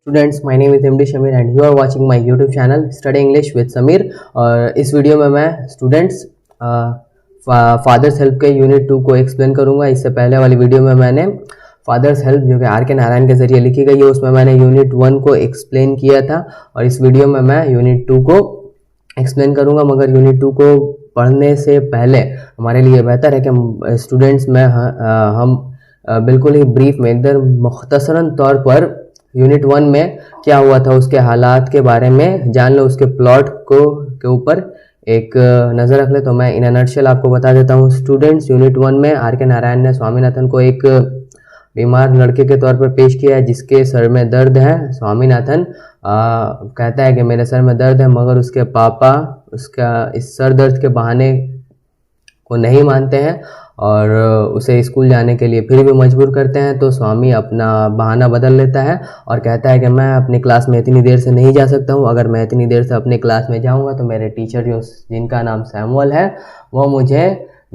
Students, my name is MD Shamir and you are watching my YouTube channel study English with Sameer. और इस video में मैं students father's help के unit 2 को explain करूंगा। इससे पहले वाली वीडियो में मैंने फादर्स हेल्प जो कि आर के नारायण के जरिए लिखी गई है उसमें मैंने यूनिट 1 को एक्सप्लेन किया था, और इस वीडियो में मैं यूनिट 2 को एक्सप्लेन करूंगा। मगर यूनिट 2 को पढ़ने से पहले हमारे लिए बेहतर है कि स्टूडेंट्स में हम बिल्कुल ही ब्रीफ में एकदम मुख्तसरन तौर पर यूनिट 1 में क्या हुआ था उसके हालात के बारे में जान लो, उसके प्लॉट को के ऊपर एक नज़र रख ले। तो मैं इन नटशेल आपको बता देता हूँ। स्टूडेंट्स, यूनिट 1 में आर के नारायण ने स्वामीनाथन को एक बीमार लड़के के तौर पर पेश किया है जिसके सर में दर्द है। स्वामीनाथन कहता है कि मेरे सर में दर्द है, मगर उसके पापा उसका इस सर दर्द के बहाने को नहीं मानते हैं और उसे स्कूल जाने के लिए फिर भी मजबूर करते हैं। तो स्वामी अपना बहाना बदल लेता है और कहता है कि मैं अपनी क्लास में इतनी देर से नहीं जा सकता हूँ। अगर मैं इतनी देर से अपनी क्लास में जाऊँगा तो मेरे टीचर जिनका नाम सैमुअल है वो मुझे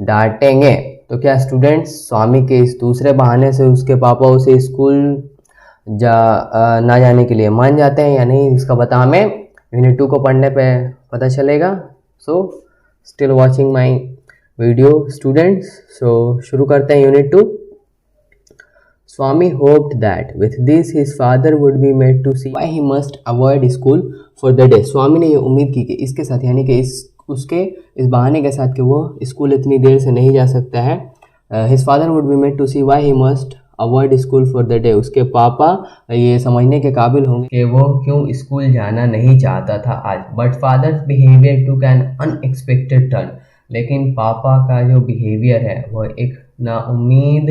डांटेंगे। तो क्या स्टूडेंट्स, स्वामी के इस दूसरे बहाने से उसके पापा उसे स्कूल ना जाने के लिए मान जाते हैं या नहीं, इसका पता हमें यूनिट 2 को पढ़ने पे पता चलेगा। So still watching my video students. So शुरू करते हैं unit 2। Swami hoped that with this his father would be made to see why he must avoid school for the day। स्वामी ने ये उम्मीद की कि इसके साथ यानी कि इस बहाने के साथ कि वो स्कूल इतनी देर से नहीं जा सकता है, his father would be made to see why he must avoid school for the day। उसके पापा ये समझने के काबिल होंगे कि वो क्यों स्कूल जाना नहीं चाहता था आज। But father's behaviour took an unexpected turn. लेकिन पापा का जो बिहेवियर है वह एक नाउम्मीद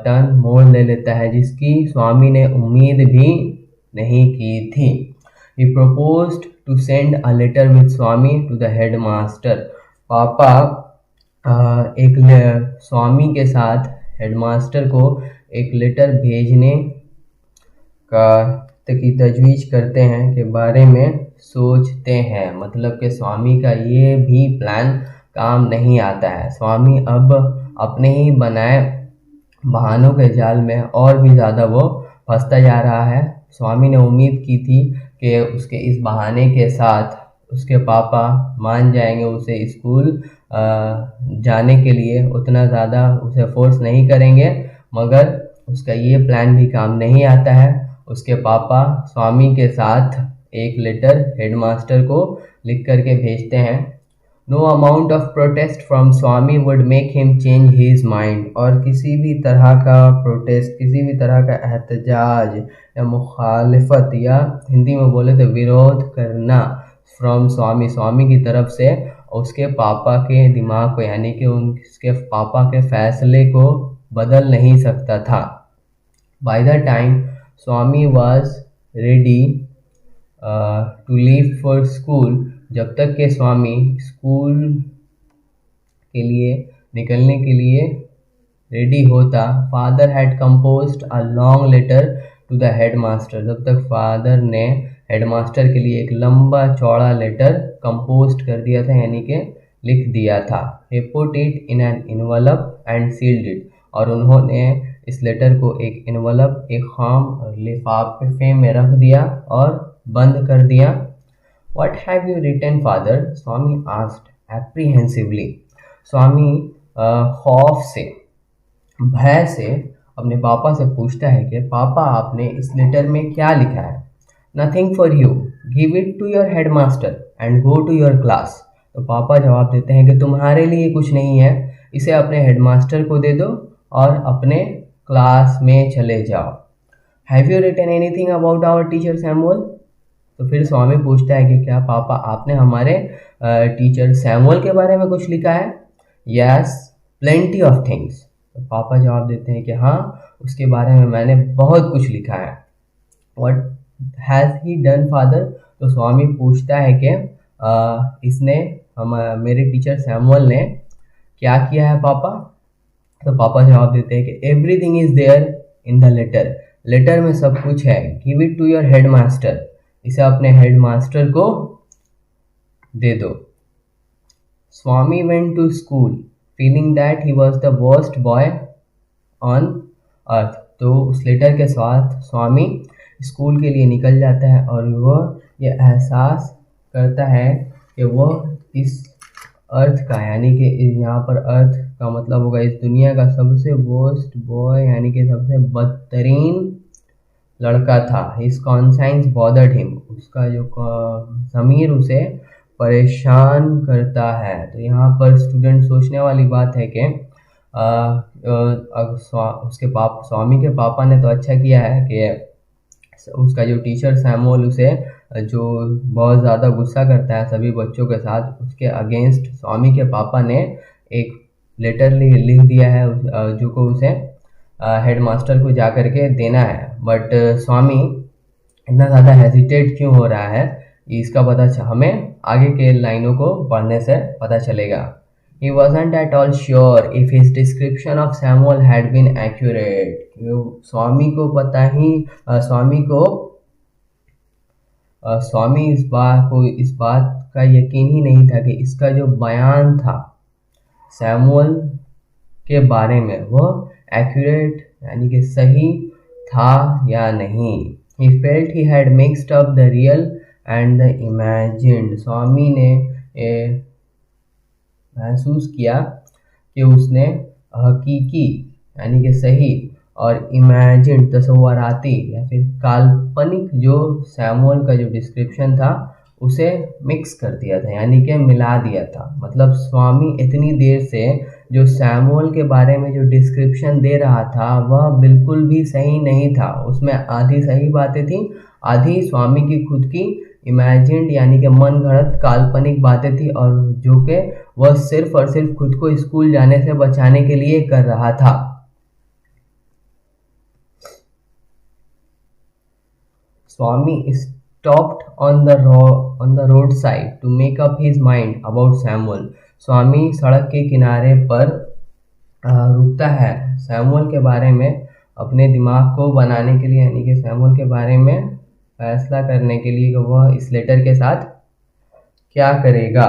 टर्न मोड़ ले लेता है जिसकी स्वामी ने उम्मीद भी नहीं की थी। He proposed to send a letter with Swami to the headmaster। पापा स्वामी के साथ हेडमास्टर को एक लेटर भेजने की तजवीज़ करते हैं, के बारे में सोचते हैं। मतलब कि स्वामी का ये भी प्लान काम नहीं आता है। स्वामी अब अपने ही बनाए बहानों के जाल में और भी ज़्यादा वो फंसता जा रहा है। स्वामी ने उम्मीद की थी कि उसके इस बहाने के साथ उसके पापा मान जाएंगे, उसे स्कूल जाने के लिए उतना ज़्यादा उसे फोर्स नहीं करेंगे, मगर उसका ये प्लान भी काम नहीं आता है। उसके पापा स्वामी के साथ एक लेटर हेडमास्टर को लिख करके भेजते हैं। No amount of protest from Swami would make him change his mind. और किसी भी तरह का प्रोटेस्ट, किसी भी तरह का एहतजाज या मुखालफत, या हिंदी में बोले तो विरोध करना फ्रॉम स्वामी की तरफ से उसके पापा के दिमाग को यानी कि उसके पापा के फैसले को बदल नहीं सकता था। By the time Swami was ready to leave for school. जब तक के स्वामी स्कूल के लिए निकलने के लिए रेडी होता, father had composed a long letter to the headmaster. जब तक फादर ने हेडमास्टर के लिए एक लंबा चौड़ा लेटर कंपोज कर दिया था यानी कि लिख दिया था। he put it in an envelope and sealed it। और उन्होंने इस लेटर को एक इन्वलप, एक खाम लिफाफे में रख दिया और बंद कर दिया। What have you written, father? Swami asked apprehensively। स्वामी खौफ से, भय से अपने पापा से पूछता है कि पापा आपने इस लेटर में क्या लिखा है। Nothing for you, give it to your headmaster and go to your class। तो पापा जवाब देते हैं कि तुम्हारे लिए कुछ नहीं है, इसे अपने हेडमास्टर को दे दो और अपने क्लास में चले जाओ। Have you written anything about our teacher Samuel? तो फिर स्वामी पूछता है कि क्या पापा आपने हमारे टीचर सैमुअल के बारे में कुछ लिखा है। Yes, plenty of things. तो पापा जवाब देते हैं कि हाँ, उसके बारे में मैंने बहुत कुछ लिखा है। What has he done father? तो स्वामी पूछता है कि इसने मेरे टीचर सैमुअल ने क्या किया है पापा। तो पापा जवाब देते हैं कि everything is there in the letter. Letter में सब कुछ है। Give it to your headmaster, इसे अपने हेडमास्टर को दे दो। Swami went to school feeling that he was the worst boy on earth. तो उस लेटर के साथ स्वामी स्कूल के लिए निकल जाता है और वह ये एहसास करता है कि वह इस अर्थ का, यानी कि यहाँ पर अर्थ का मतलब होगा इस दुनिया का सबसे वर्स्ट बॉय, यानी कि सबसे बदतरीन लड़का था। हिज कॉन्साइंस बॉदर्ड हिम, उसका जो ज़मीर उसे परेशान करता है। तो यहाँ पर स्टूडेंट सोचने वाली बात है कि उसके स्वामी के पापा ने तो अच्छा किया है कि उसका जो टीचर सैमुअल उसे जो बहुत ज़्यादा गुस्सा करता है सभी बच्चों के साथ, उसके अगेंस्ट स्वामी के पापा ने एक लेटर लिख दिया है जो को उसे हेडमास्टर को जा कर के देना है। बट स्वामी इतना ज़्यादा हेजिटेट क्यों हो रहा है, इसका पता हमें आगे के लाइनों को पढ़ने से पता चलेगा। He wasn't at all sure if his description of Samuel had been accurate. स्वामी को पता ही स्वामी इस बात का यकीन ही नहीं था कि इसका जो बयान था सैमुअल के बारे में वह एक्यूरेट यानी कि सही था या नहीं। He felt he had mixed up the real and the imagined. स्वामी ने महसूस किया कि उसने हकीकी यानी कि सही और इमेजिन तस्वराती या फिर काल्पनिक जो सैमुअल का जो डिस्क्रिप्शन था उसे मिक्स कर दिया था, यानी कि मिला दिया था। मतलब स्वामी इतनी देर से जो सैमुअल के बारे में जो डिस्क्रिप्शन दे रहा था वह बिल्कुल भी सही नहीं था। उसमें आधी सही बातें थी, आधी स्वामी की खुद की इमेजिन्ड यानी कि मन गढ़ंत काल्पनिक बातें थी, और जो कि वह सिर्फ और सिर्फ खुद को स्कूल जाने से बचाने के लिए कर रहा था। स्वामी stopped on the roadside to make up his mind about Samuel. स्वामी सड़क के किनारे पर रुकता है सैमुअल के बारे में अपने दिमाग को बनाने के लिए, यानी कि सैमुअल के बारे में फैसला करने के लिए कि वह इस लेटर के साथ क्या करेगा।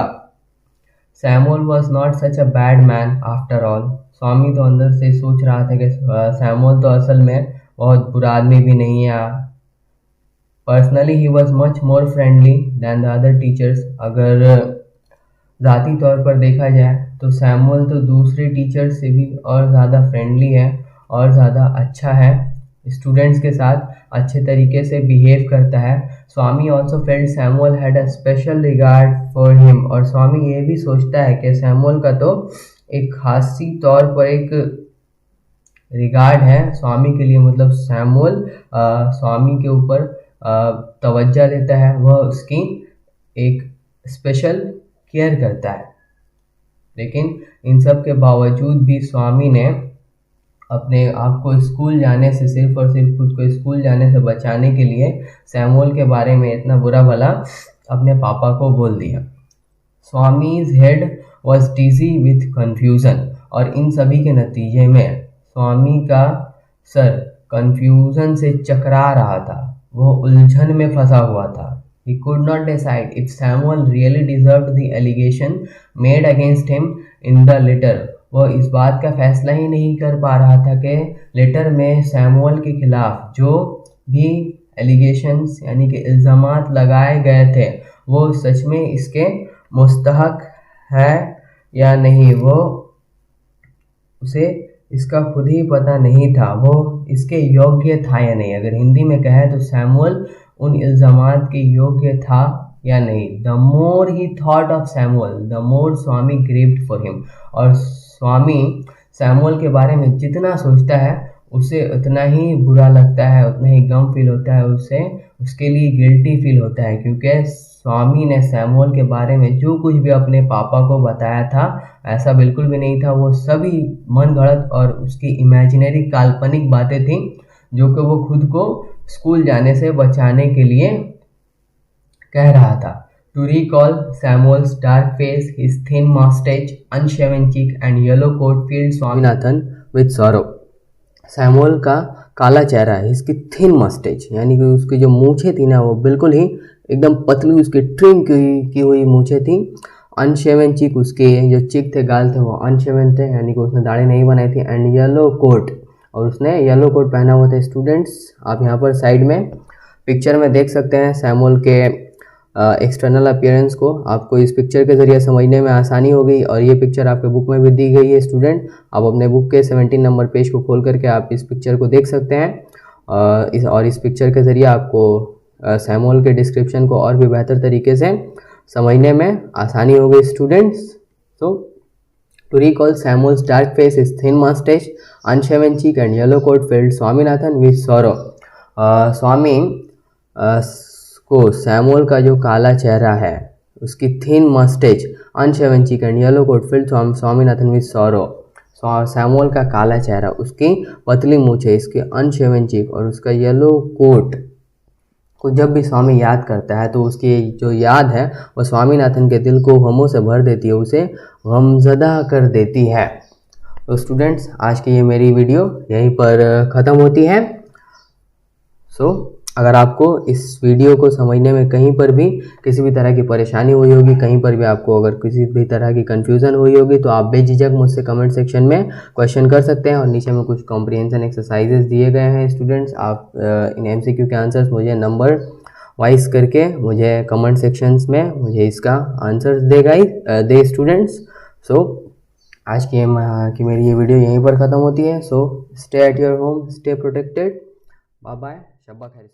Samuel was not such a bad man after all. Swami तो अंदर से सोच रहा था कि सैमुअल तो असल में बहुत बुरा आदमी भी नहीं है। Personally he was much more friendly than the other teachers. अगर ज़ाती तौर पर देखा जाए तो सैमुअल तो दूसरे टीचर्स से भी और ज़्यादा फ्रेंडली है और ज़्यादा अच्छा है, स्टूडेंट्स के साथ अच्छे तरीके से बिहेव करता है। Swami also felt Samuel had a special regard for him. और स्वामी ये भी सोचता है कि सैमुअल का तो एक खासी तौर पर एक रिगार्ड है स्वामी के लिए। मतलब सैमुअल स्वामी के ऊपर तवज्जो देता है, वह उसकी एक स्पेशल केयर करता है। लेकिन इन सब के बावजूद भी स्वामी ने अपने आप को स्कूल जाने से सिर्फ और सिर्फ खुद को स्कूल जाने से बचाने के लिए सैमुअल के बारे में इतना बुरा भला अपने पापा को बोल दिया। Swami's head was dizzy with confusion. और इन सभी के नतीजे में स्वामी का सर कन्फ्यूज़न से चकरा रहा था, वो उलझन में फंसा हुआ था। He could not decide if Samuel really deserved the allegation made against him in the letter. वह इस बात का फैसला ही नहीं कर पा रहा था कि लेटर में सैमुअल के खिलाफ जो भी एलिगेशंस यानी कि इल्ज़ामात लगाए गए थे वो सच में इसके मुस्तहक है या नहीं, वो उसे इसका खुद ही पता नहीं था, वो इसके योग्य था या नहीं। अगर हिंदी में कहे तो सैमुअल उन इल्ज़ामात के योग्य था या नहीं। The more he thought of Samuel the more Swami grieved for him. और स्वामी सैमुअल के बारे में जितना सोचता है उसे उतना ही बुरा लगता है, उतना ही गम फील होता है, उसे उसके लिए गिल्टी फील होता है, क्योंकि स्वामी ने सैमुअल के बारे में जो कुछ भी अपने पापा को बताया था ऐसा बिल्कुल भी नहीं था। वो सभी मन गढ़ंत और उसकी इमेजिनरी काल्पनिक बातें थी जो कि वो खुद को स्कूल जाने से बचाने के लिए कह रहा था। To recall Samuel's dark face, his thin moustache, unshaven cheek and yellow coat filled Swaminathan with sorrow. Samuel का काला चेहरा है, इसकी थिन मस्टैच यानी कि उसकी जो मूछें थी ना वो बिल्कुल ही एकदम पतली, उसकी ट्रिम की हुई मूछें थी। अनशेवन चीक, उसके जो चिक थे गाल थे वो अनशेवन थे यानी कि उसने दाढ़ी नहीं बनाई थी। एंड येलो कोट, और उसने येलो कोट पहना हुआ था। स्टूडेंट्स आप यहाँ पर साइड में पिक्चर में देख सकते हैं सैमुअल के एक्सटर्नल अपीयरेंस को। आपको इस पिक्चर के ज़रिए समझने में आसानी होगी और ये पिक्चर आपके बुक में भी दी गई है स्टूडेंट। आप अपने बुक के 17 नंबर पेज को खोल करके आप इस पिक्चर को देख सकते हैं और इस पिक्चर के ज़रिए आपको सैमुअल के डिस्क्रिप्शन को और भी बेहतर तरीके से समझने में आसानी होगी स्टूडेंट्स। तो to recall Samuel's dark face, his thin mustache, unshaven cheek and yellow coat filled Swaminathan with sorrow। स्वामी को सैमुअल का जो काला चेहरा है, उसकी thin moustache, unshaven cheek and yellow coat filled Swaminathan with sorrow. Samuel का काला चेहरा, उसकी पतली मूछें, इसके अनशेवन चीक और उसका येलो कोट को जब भी स्वामी याद करता है तो उसकी जो याद है वो स्वामीनाथन के दिल को गमों से भर देती है, उसे गमज़दा कर देती है। तो स्टूडेंट्स, आज की ये मेरी वीडियो यहीं पर ख़त्म होती है। अगर आपको इस वीडियो को समझने में कहीं पर भी किसी भी तरह की परेशानी हुई होगी, कहीं पर भी आपको अगर किसी भी तरह की कन्फ्यूज़न हुई होगी, तो आप बेझिझक मुझसे कमेंट सेक्शन में क्वेश्चन कर सकते हैं। और नीचे में कुछ कॉम्प्रिहेंशन एक्सरसाइजेस दिए गए हैं स्टूडेंट्स। आप इन MCQ के आंसर्स मुझे नंबर वाइज करके मुझे कमेंट सेक्शंस में मुझे इसका आंसर दे स्टूडेंट्स। आज की मेरी ये वीडियो यहीं पर ख़त्म होती है। Stay at your home, stay protected, bye bye, शब्बा खैर।